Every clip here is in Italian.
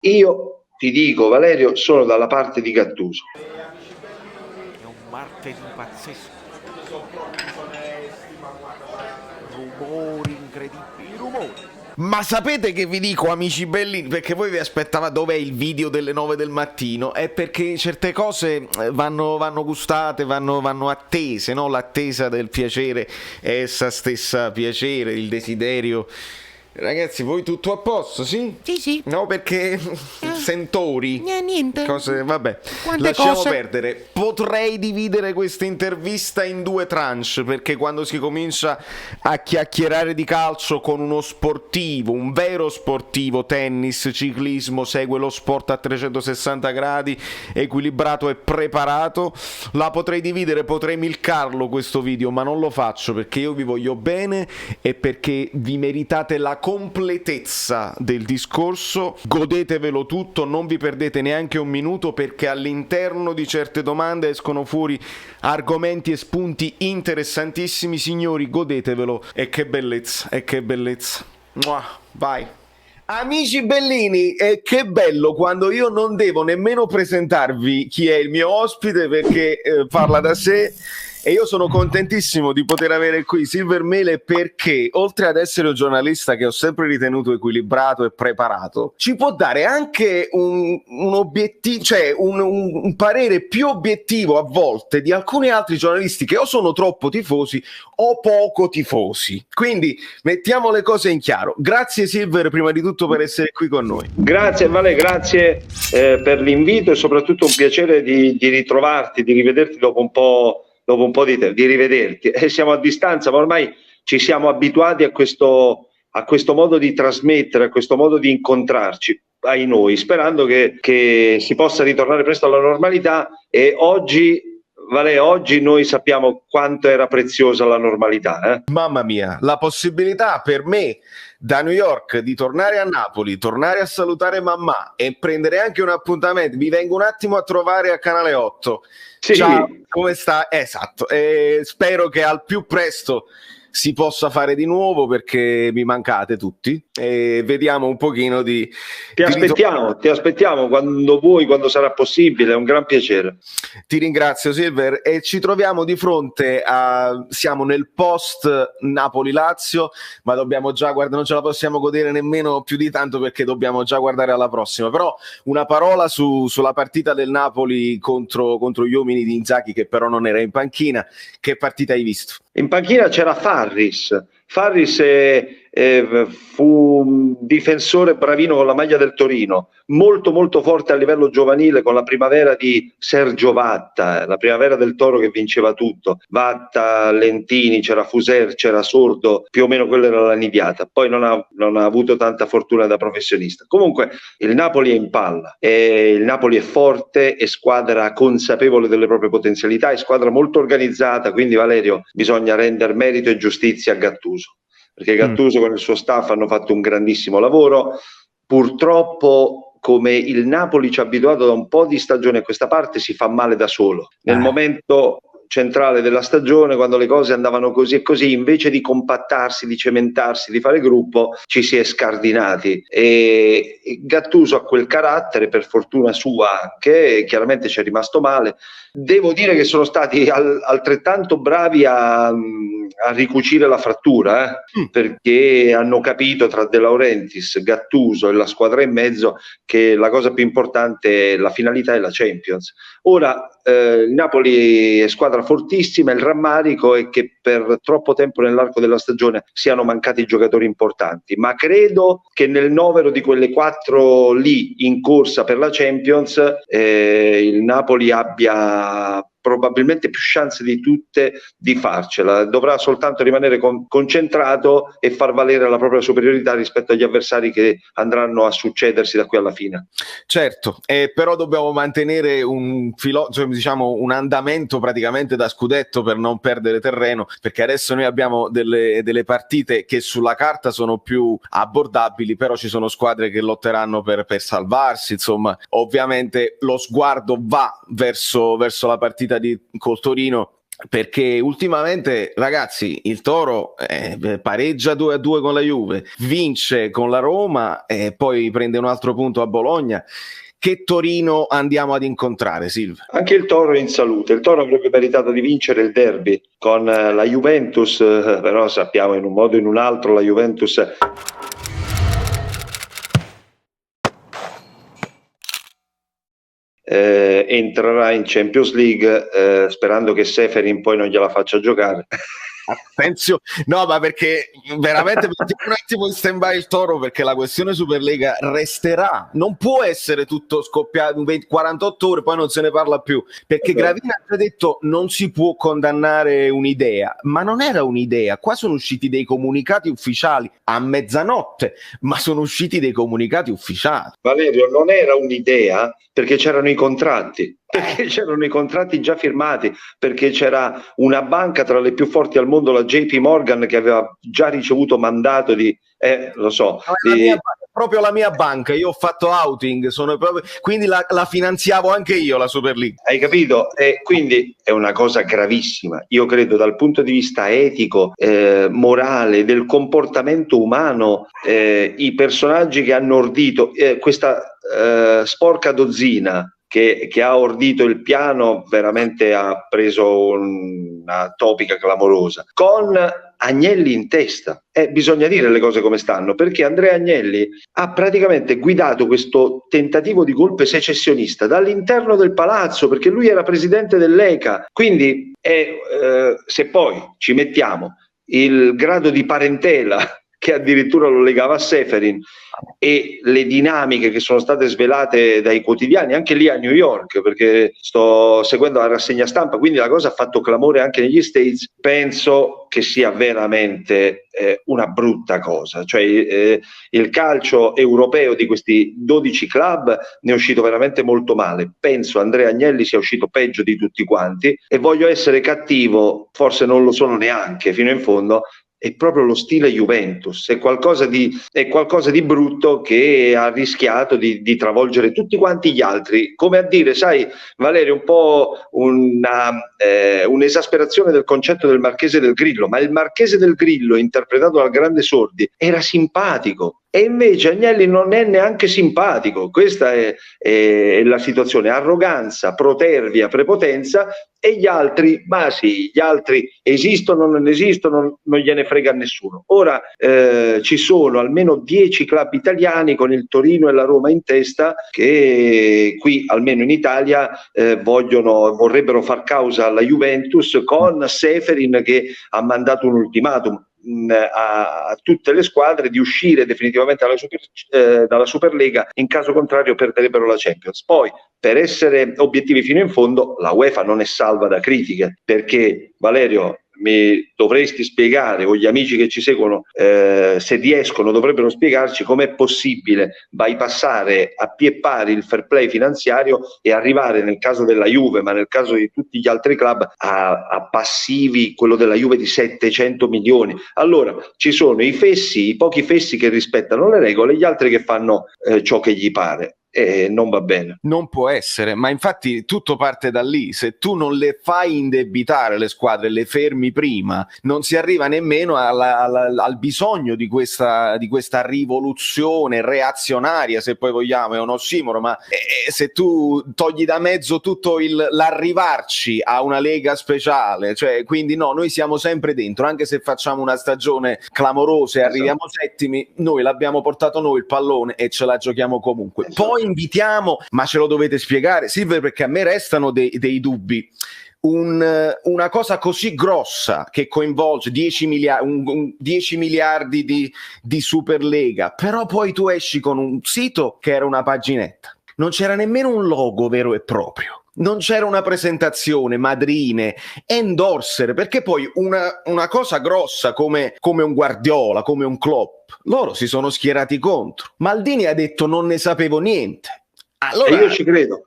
Io ti dico, Valerio, sono dalla parte di Gattuso. È un martedì pazzesco. Rumori incredibili, rumori. Ma sapete che vi dico, amici belli, perché voi vi aspettavate dov'è il video delle 9 del mattino? È perché certe cose vanno gustate, vanno attese, no? L'attesa del piacere è essa stessa piacere, il desiderio. Ragazzi, voi tutto a posto, sì? Sì. No, perché sentori. Niente. Cose, vabbè, Quante lasciamo cose. perdere. Potrei dividere questa intervista in due tranche, perché quando si comincia a chiacchierare di calcio con uno sportivo, un vero sportivo, tennis, ciclismo, segue lo sport a 360 gradi, equilibrato e preparato, la potrei dividere, potrei milcarlo questo video, ma non lo faccio perché io vi voglio bene e perché vi meritate la completezza del discorso. Godetevelo tutto, non vi perdete neanche un minuto, perché all'interno di certe domande escono fuori argomenti e spunti interessantissimi. Signori, godetevelo, e che bellezza, e che bellezza. Vai. Amici bellini, che bello quando io non devo nemmeno presentarvi chi è il mio ospite, perché parla da sé. E io sono contentissimo di poter avere qui Silver Mele, perché oltre ad essere un giornalista che ho sempre ritenuto equilibrato e preparato, ci può dare anche un obiettivo, cioè un parere più obiettivo a volte di alcuni altri giornalisti che o sono troppo tifosi o poco tifosi. Quindi mettiamo le cose in chiaro. Grazie Silver prima di tutto per essere qui con noi. Grazie Vale, grazie per l'invito e soprattutto un piacere di ritrovarti, di rivederti dopo un po' di tempo, di rivederti. Siamo a distanza, ma ormai ci siamo abituati a questo modo di trasmettere, a questo modo di incontrarci, ai noi, sperando che si possa ritornare presto alla normalità. E oggi, Vale, oggi noi sappiamo quanto era preziosa la normalità. Mamma mia, la possibilità per me da New York di tornare a Napoli, tornare a salutare mamma e prendere anche un appuntamento. Vi vengo un attimo a trovare a Canale 8. Sì. Ciao, come sta? Esatto, spero che al più presto si possa fare di nuovo, perché mi mancate tutti, e vediamo un pochino di... Ti aspettiamo quando vuoi, quando sarà possibile, è un gran piacere. Ti ringrazio Silver, e ci troviamo di fronte a... siamo nel post Napoli-Lazio, ma dobbiamo già guardare, non ce la possiamo godere nemmeno più di tanto, perché dobbiamo già guardare alla prossima. Però una parola sulla partita del Napoli contro gli uomini di Inzaghi, che però non era in panchina. Che partita hai visto? In panchina c'era Farris fu un difensore bravino con la maglia del Torino, molto molto forte a livello giovanile, con la primavera di Sergio Vatta, la primavera del Toro che vinceva tutto. Vatta, Lentini, c'era Fuser, c'era Sordo, più o meno quella era la nidiata. Poi non ha avuto tanta fortuna da professionista. Comunque il Napoli è in palla, il Napoli è forte, è squadra consapevole delle proprie potenzialità, è squadra molto organizzata, quindi Valerio bisogna rendere merito e giustizia a Gattuso, perché Gattuso con il suo staff hanno fatto un grandissimo lavoro. Purtroppo, come il Napoli ci ha abituato da un po' di stagione a questa parte, si fa male da solo. Nel momento centrale della stagione, quando le cose andavano così e così, invece di compattarsi, di cementarsi, di fare gruppo, ci si è scardinati. E Gattuso ha quel carattere, per fortuna sua anche, chiaramente ci è rimasto male. Devo dire che sono stati altrettanto bravi a ricucire la frattura, perché hanno capito, tra De Laurentiis, Gattuso e la squadra in mezzo, che la cosa più importante, la finalità, è la Champions. Ora il Napoli è squadra fortissima, il rammarico è che per troppo tempo nell'arco della stagione siano mancati giocatori importanti, ma credo che nel novero di quelle 4 lì in corsa per la Champions il Napoli abbia probabilmente più chance di tutte di farcela. Dovrà soltanto rimanere concentrato e far valere la propria superiorità rispetto agli avversari che andranno a succedersi da qui alla fine. Certo, però dobbiamo mantenere un andamento praticamente da scudetto, per non perdere terreno, perché adesso noi abbiamo delle partite che sulla carta sono più abbordabili, però ci sono squadre che lotteranno per salvarsi. Insomma, ovviamente lo sguardo va verso la partita col Torino, perché ultimamente, ragazzi, il Toro pareggia 2-2 con la Juve, vince con la Roma e poi prende un altro punto a Bologna. Che Torino andiamo ad incontrare, Silvio? Anche il Toro è in salute. Il Toro avrebbe meritato di vincere il derby con la Juventus, però sappiamo in un modo o in un altro la Juventus entrerà in Champions League sperando che Seferin poi non gliela faccia giocare. Attenzione, no, ma perché veramente mettiamo un attimo in stand by il Toro, perché la questione Superlega resterà, non può essere tutto scoppiato 48 ore poi non se ne parla più, perché Gravina ha già detto non si può condannare un'idea, ma non era un'idea, qua sono usciti dei comunicati ufficiali a mezzanotte, ma sono usciti dei comunicati ufficiali. Valerio, non era un'idea perché c'erano i contratti. Perché c'erano i contratti già firmati, perché c'era una banca tra le più forti al mondo, la JP Morgan, che aveva già ricevuto mandato di, lo so, proprio la mia banca, io ho fatto outing, quindi la finanziavo anche io la Super League. Hai capito? Quindi è una cosa gravissima. Io credo dal punto di vista etico, morale, del comportamento umano, i personaggi che hanno ordito questa sporca dozzina che ha ordito il piano veramente ha preso una topica clamorosa, con Agnelli in testa. Bisogna dire le cose come stanno, perché Andrea Agnelli ha praticamente guidato questo tentativo di golpe secessionista dall'interno del palazzo, perché lui era presidente dell'ECA. Quindi se poi ci mettiamo il grado di parentela che addirittura lo legava a Seferin e le dinamiche che sono state svelate dai quotidiani anche lì a New York, perché sto seguendo la rassegna stampa, quindi la cosa ha fatto clamore anche negli States. Penso che sia veramente una brutta cosa, cioè il calcio europeo di questi 12 club ne è uscito veramente molto male. Penso Andrea Agnelli sia uscito peggio di tutti quanti, e voglio essere cattivo, forse non lo sono neanche fino in fondo, è proprio lo stile Juventus, è qualcosa di brutto che ha rischiato di travolgere tutti quanti gli altri, come a dire, sai Valerio, un po' un'esasperazione del concetto del Marchese del Grillo, ma il Marchese del Grillo interpretato dal grande Sordi era simpatico, e invece Agnelli non è neanche simpatico. Questa è la situazione: arroganza, protervia, prepotenza, e gli altri, ma sì, gli altri esistono, non esistono, non gliene frega a nessuno. Ora ci sono almeno 10 club italiani con il Torino e la Roma in testa che qui, almeno in Italia, vorrebbero far causa alla Juventus, con Seferin che ha mandato un ultimatum a tutte le squadre di uscire definitivamente dalla Superlega, in caso contrario perderebbero la Champions. Poi, per essere obiettivi fino in fondo, la UEFA non è salva da critiche, perché Valerio, mi dovresti spiegare, o gli amici che ci seguono, se riescono dovrebbero spiegarci com'è possibile bypassare a piè pari il fair play finanziario e arrivare, nel caso della Juve, ma nel caso di tutti gli altri club, a passivi, quello della Juve di 700 milioni. Allora ci sono i fessi, i pochi fessi che rispettano le regole, e gli altri che fanno ciò che gli pare. Non va bene. Non può essere, ma infatti tutto parte da lì. Se tu non le fai indebitare le squadre, le fermi prima, non si arriva nemmeno al bisogno di questa rivoluzione reazionaria, se poi vogliamo, è un ossimoro, ma se tu togli da mezzo tutto l'arrivarci a una lega speciale, cioè, quindi no, noi siamo sempre dentro, anche se facciamo una stagione clamorosa e arriviamo settimi, noi l'abbiamo portato noi il pallone e ce la giochiamo comunque. Poi invitiamo, ma ce lo dovete spiegare, Silver, perché a me restano dei dubbi. Una cosa così grossa che coinvolge 10 miliardi di Superlega, però poi tu esci con un sito che era una paginetta, non c'era nemmeno un logo vero e proprio, non c'era una presentazione, madrine, endorser, perché poi una cosa grossa come un Guardiola, come un Klopp, loro si sono schierati contro. Maldini ha detto non ne sapevo niente. Allora, io ci credo.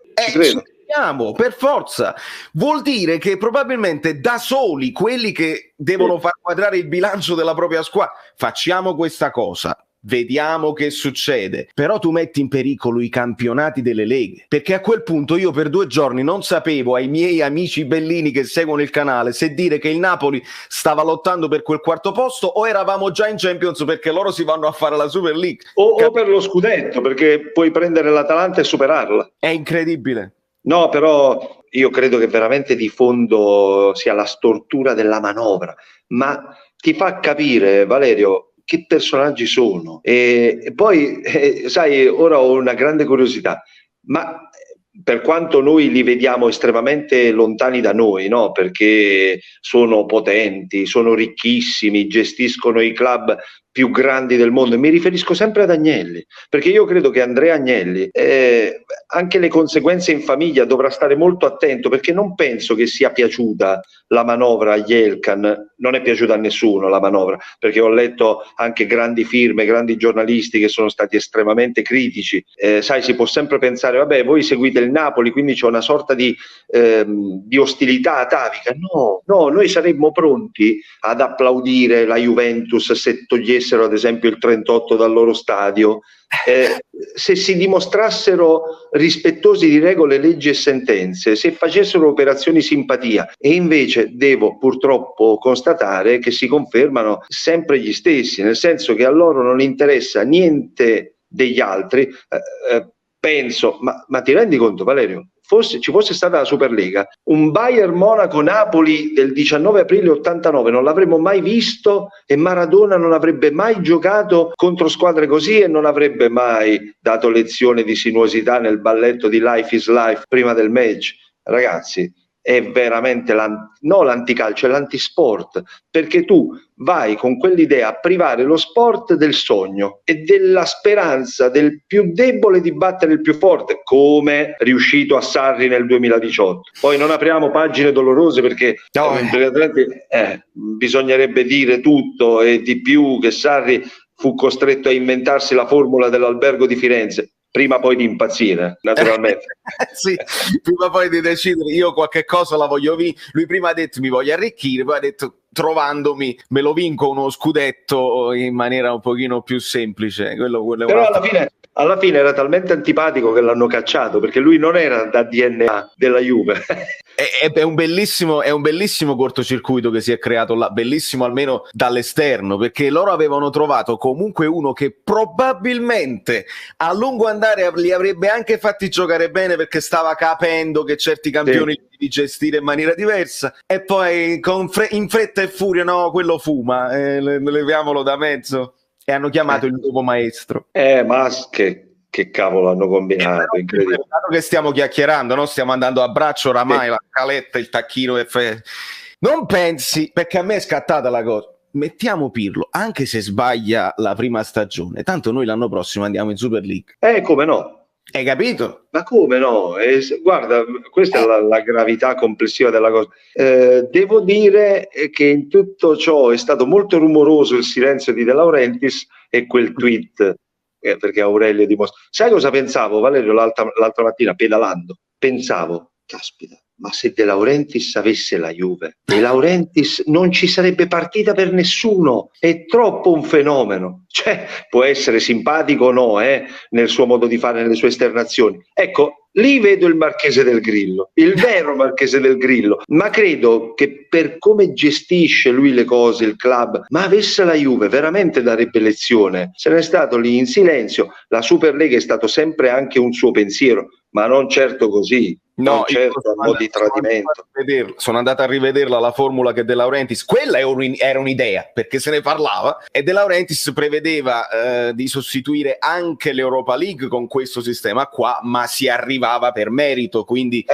Per forza. Vuol dire che probabilmente da soli, quelli che devono far quadrare il bilancio della propria squadra, facciamo questa cosa, vediamo che succede, però tu metti in pericolo i campionati delle leghe, perché a quel punto io per 2 giorni non sapevo ai miei amici bellini che seguono il canale se dire che il Napoli stava lottando per quel quarto posto o eravamo già in Champions perché loro si vanno a fare la Super League o per lo scudetto, perché puoi prendere l'Atalanta e superarla. È incredibile. No, però io credo che veramente di fondo sia la stortura della manovra, ma ti fa capire, Valerio, che personaggi sono. E poi, sai, ora ho una grande curiosità, ma per quanto noi li vediamo estremamente lontani da noi, no? Perché sono potenti, sono ricchissimi, gestiscono i club più grandi del mondo, e mi riferisco sempre ad Agnelli, perché io credo che Andrea Agnelli anche le conseguenze in famiglia dovrà stare molto attento, perché non penso che sia piaciuta la manovra agli Elkann, non è piaciuta a nessuno la manovra, perché ho letto anche grandi firme, grandi giornalisti che sono stati estremamente critici. Sai, si può sempre pensare, vabbè, voi seguite il Napoli, quindi c'è una sorta di ostilità atavica. No, noi saremmo pronti ad applaudire la Juventus se togliessero ad esempio il 38 dal loro stadio, se si dimostrassero rispettosi di regole, leggi e sentenze, se facessero operazioni simpatia, e invece devo purtroppo constatare che si confermano sempre gli stessi, nel senso che a loro non interessa niente degli altri. Penso, ma ti rendi conto, Valerio? Ci fosse stata la Superlega, un Bayern Monaco-Napoli del 19 aprile 89 non l'avremmo mai visto, e Maradona non avrebbe mai giocato contro squadre così e non avrebbe mai dato lezione di sinuosità nel balletto di Life is Life prima del match. Ragazzi, è veramente no l'anticalcio, è l'antisport, perché tu vai con quell'idea a privare lo sport del sogno e della speranza del più debole di battere il più forte, come riuscito a Sarri nel 2018. Poi non apriamo pagine dolorose, perché bisognerebbe dire tutto e di più, che Sarri fu costretto a inventarsi la formula dell'albergo di Firenze, prima poi di impazzire, naturalmente. Sì, prima poi di decidere, io qualche cosa la voglio vincere. Lui prima ha detto mi voglio arricchire, poi ha detto trovandomi me lo vinco uno scudetto in maniera un pochino più semplice. Però alla fine era talmente antipatico che l'hanno cacciato, perché lui non era da DNA della Juve. È un bellissimo cortocircuito che si è creato là, bellissimo almeno dall'esterno, perché loro avevano trovato comunque uno che probabilmente a lungo andare li avrebbe anche fatti giocare bene, perché stava capendo che certi campioni li devi gestire in maniera diversa, e poi in fretta e furia, no, quello fuma, leviamolo da mezzo, e hanno chiamato il nuovo maestro. Ma che cavolo hanno combinato, incredibile. Che stiamo chiacchierando, no? Stiamo andando a braccio oramai, la caletta, il tacchino non pensi, perché a me è scattata la cosa, mettiamo Pirlo, anche se sbaglia la prima stagione, tanto noi l'anno prossimo andiamo in Super League. Come no? Hai capito? Ma come no? Guarda, questa è la gravità complessiva della cosa. Devo dire che in tutto ciò è stato molto rumoroso il silenzio di De Laurentiis e quel tweet, perché Aurelio dimostra. Sai cosa pensavo, Valerio, l'altra mattina pedalando? Pensavo, caspita, ma se De Laurentiis avesse la Juve, De Laurentiis non ci sarebbe partita per nessuno, è troppo un fenomeno. Cioè, può essere simpatico o no, nel suo modo di fare, nelle sue esternazioni. Ecco, lì vedo il Marchese del Grillo, il vero Marchese del Grillo, ma credo che per come gestisce lui le cose, il club, ma avesse la Juve veramente darebbe lezione. Se n'è stato lì in silenzio. La Superlega è stato sempre anche un suo pensiero, ma non certo così. No, certo, a mo' di tradimento. Sono andato a rivederla la formula che De Laurentiis, quella era un'idea, perché se ne parlava, e De Laurentiis prevedeva di sostituire anche l'Europa League con questo sistema qua, ma si arrivava per merito, quindi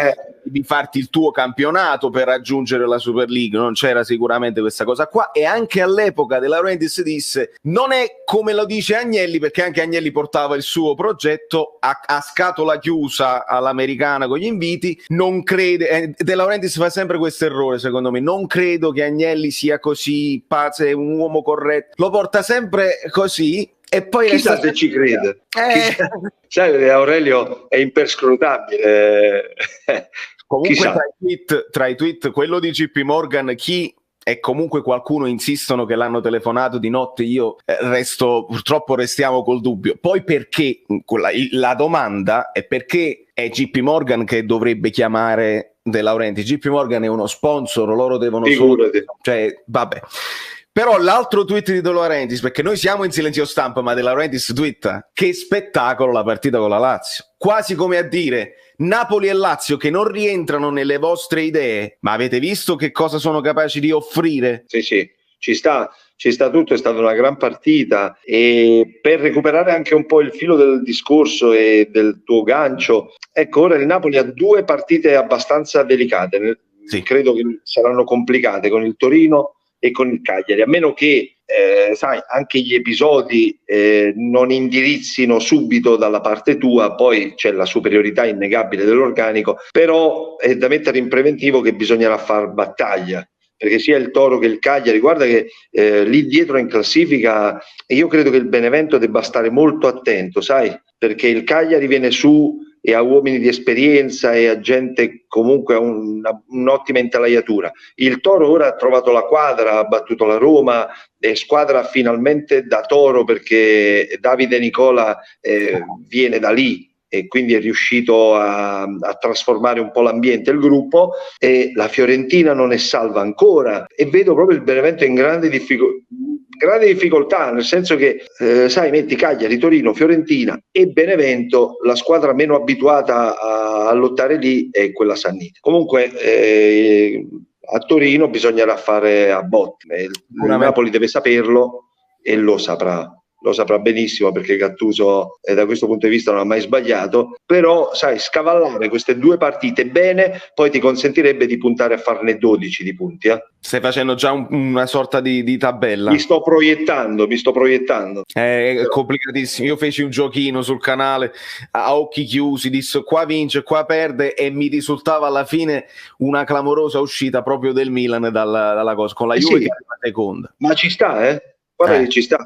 di farti il tuo campionato per raggiungere la Super League. Non c'era sicuramente questa cosa qua, e anche all'epoca De Laurentiis disse non è come lo dice Agnelli, perché anche Agnelli portava il suo progetto a scatola chiusa all'americana con gli inviti. Non crede, De Laurentiis fa sempre questo errore, secondo me. Non credo che Agnelli sia così pazzo, è un uomo corretto, lo porta sempre così, e poi chissà se ci crede. Sai, Aurelio è imperscrutabile. Comunque tra i tweet, quello di JP Morgan, chi e comunque qualcuno insistono che l'hanno telefonato di notte, io purtroppo restiamo col dubbio. Poi perché, la domanda è perché è JP Morgan che dovrebbe chiamare De Laurentiis. JP Morgan è uno sponsor, loro devono Figurati. cioè vabbè. Però l'altro tweet di De Laurentiis, perché noi siamo in silenzio stampa, ma De Laurentiis twitta: che spettacolo la partita con la Lazio, quasi come a dire: Napoli e Lazio che non rientrano nelle vostre idee, ma avete visto che cosa sono capaci di offrire? Sì, ci sta tutto, è stata una gran partita, e per recuperare anche un po' il filo del discorso e del tuo gancio, ecco, ora il Napoli ha 2 partite abbastanza delicate, Sì. Credo che saranno complicate con il Torino e con il Cagliari, a meno che sai, anche gli episodi non indirizzino subito dalla parte tua. Poi c'è la superiorità innegabile dell'organico, però è da mettere in preventivo che bisognerà far battaglia, perché sia il Toro che il Cagliari, guarda che lì dietro in classifica io credo che il Benevento debba stare molto attento, sai, perché il Cagliari viene su e ha uomini di esperienza e ha gente comunque ha un'ottima intelaiatura. Il Toro ora ha trovato la quadra, ha battuto la Roma, è squadra finalmente da Toro, perché Davide Nicola viene da lì e quindi è riuscito a trasformare un po' l'ambiente, il gruppo, e la Fiorentina non è salva ancora, e vedo proprio il Benevento in grande difficoltà, nel senso che sai, metti Cagliari, Torino, Fiorentina e Benevento, la squadra meno abituata a lottare lì è quella sannita. Comunque a Torino bisognerà fare a botte, il Napoli deve saperlo e lo saprà benissimo, perché Gattuso da questo punto di vista non ha mai sbagliato, però sai, scavallare queste 2 partite bene poi ti consentirebbe di puntare a farne 12 di punti. Stai facendo già una sorta di tabella. Mi sto proiettando. È complicatissimo. Io feci un giochino sul canale a occhi chiusi, dissi qua vince, qua perde, e mi risultava alla fine una clamorosa uscita proprio del Milan dalla cosa, con la Juve che arriva seconda. Ma ci sta, guarda che ci sta.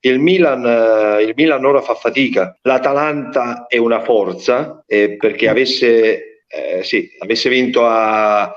Il Milan ora fa fatica. L'Atalanta è una forza, perché avesse vinto a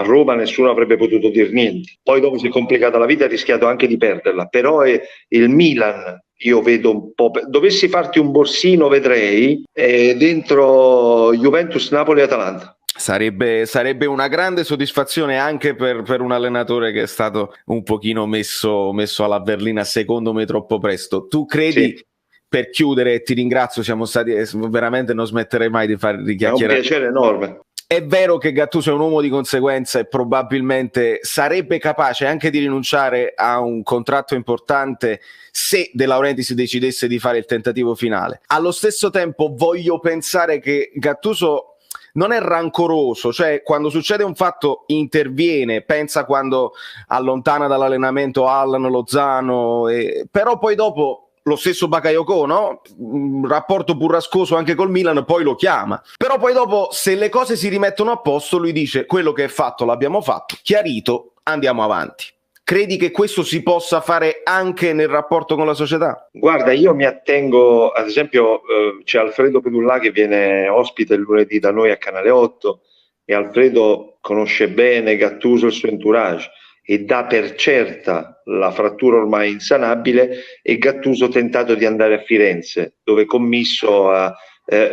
Roma nessuno avrebbe potuto dire niente. Poi dopo si è complicata la vita e ha rischiato anche di perderla, però il Milan io vedo un po', dovessi farti un borsino vedrei dentro Juventus, Napoli e Atalanta. Sarebbe una grande soddisfazione anche per un allenatore che è stato un pochino messo alla berlina, secondo me troppo presto. Tu credi, sì, per chiudere, ti ringrazio, siamo stati veramente, non smetterei mai di chiacchierare. È un piacere enorme. È vero che Gattuso è un uomo di conseguenza e probabilmente sarebbe capace anche di rinunciare a un contratto importante se De Laurentiis decidesse di fare il tentativo finale. Allo stesso tempo voglio pensare che Gattuso non è rancoroso, cioè quando succede un fatto interviene, pensa quando allontana dall'allenamento Allan, Lozano, però poi dopo lo stesso Bakayoko, no? Un rapporto burrascoso anche col Milan, poi lo chiama, però poi dopo, se le cose si rimettono a posto, lui dice: quello che è fatto l'abbiamo fatto, chiarito, andiamo avanti. Credi che questo si possa fare anche nel rapporto con la società? Guarda, io mi attengo, ad esempio c'è Alfredo Pedullà che viene ospite il lunedì da noi a Canale 8, e Alfredo conosce bene Gattuso e il suo entourage e dà per certa la frattura ormai insanabile, e Gattuso ha tentato di andare a Firenze, dove commisso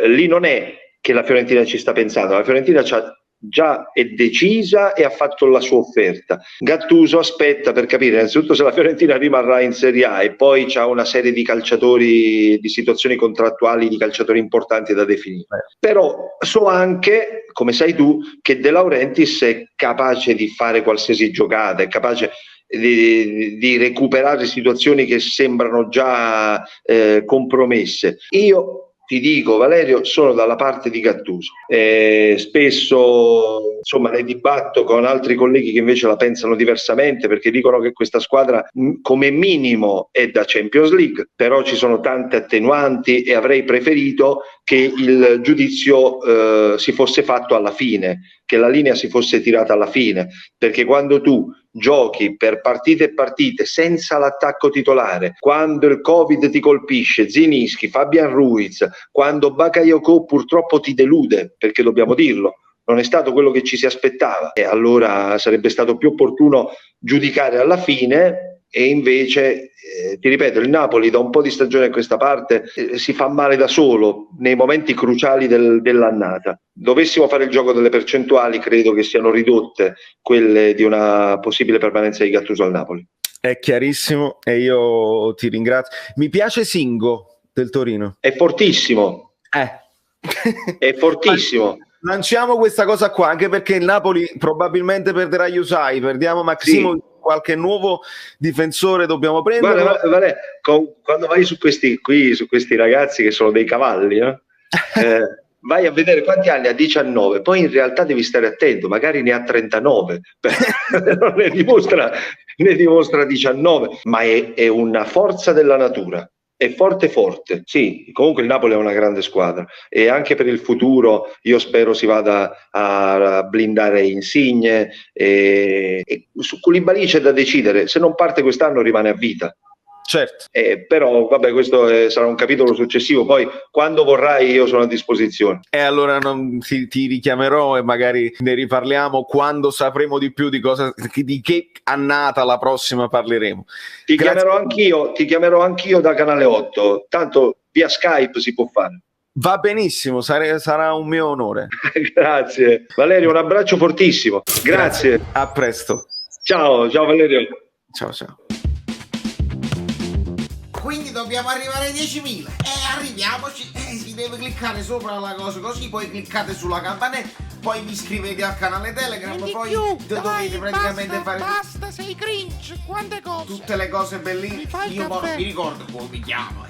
lì non è che la Fiorentina ci sta pensando, la Fiorentina già è decisa e ha fatto la sua offerta. Gattuso aspetta per capire innanzitutto se la Fiorentina rimarrà in Serie A, e poi c'ha una serie di calciatori, di situazioni contrattuali di calciatori importanti da definire. Però so anche, come sai tu, che De Laurentiis è capace di fare qualsiasi giocata, è capace di recuperare situazioni che sembrano già compromesse. Io ti dico, Valerio, sono dalla parte di Gattuso. Spesso, insomma, ne dibatto con altri colleghi che invece la pensano diversamente, perché dicono che questa squadra come minimo è da Champions League, però ci sono tante attenuanti e avrei preferito che il giudizio si fosse fatto alla fine, che la linea si fosse tirata alla fine, perché quando tu giochi per partite e partite senza l'attacco titolare, quando il Covid ti colpisce, Zilinski, Fabian Ruiz, quando Bakayoko purtroppo ti delude, perché dobbiamo dirlo, non è stato quello che ci si aspettava, e allora sarebbe stato più opportuno giudicare alla fine. E invece, ti ripeto, il Napoli da un po' di stagione a questa parte si fa male da solo nei momenti cruciali dell'annata. Dovessimo fare il gioco delle percentuali, credo che siano ridotte quelle di una possibile permanenza di Gattuso al Napoli. È chiarissimo e io ti ringrazio. Mi piace Singo del Torino. È fortissimo. È fortissimo. Lanciamo questa cosa qua, anche perché il Napoli probabilmente perderà Yusai, perdiamo Maximo, sì. Qualche nuovo difensore dobbiamo prendere. Guarda, quando vai su questi ragazzi che sono dei cavalli, vai a vedere quanti anni ha. 19, poi in realtà devi stare attento, magari ne ha 39, ne dimostra 19, ma è una forza della natura. È forte, sì, comunque il Napoli è una grande squadra e anche per il futuro io spero si vada a blindare Insigne e su Koulibaly c'è da decidere, se non parte quest'anno rimane a vita. Certo. Però vabbè, questo sarà un capitolo successivo, poi quando vorrai io sono a disposizione. E allora ti richiamerò e magari ne riparliamo quando sapremo di più di che annata la prossima parleremo. Ti chiamerò anch'io da Canale 8, tanto via Skype si può fare. Va benissimo, sarà un mio onore. Grazie Valerio, un abbraccio fortissimo. Grazie. A presto. Ciao Valerio. Ciao. Quindi dobbiamo arrivare ai 10.000 arriviamoci, si deve cliccare sopra la cosa così, poi cliccate sulla campanella, poi vi iscrivete al canale Telegram, poi dovete praticamente basta, sei cringe, quante cose, tutte le cose bellissime. Io mi ricordo come mi chiamo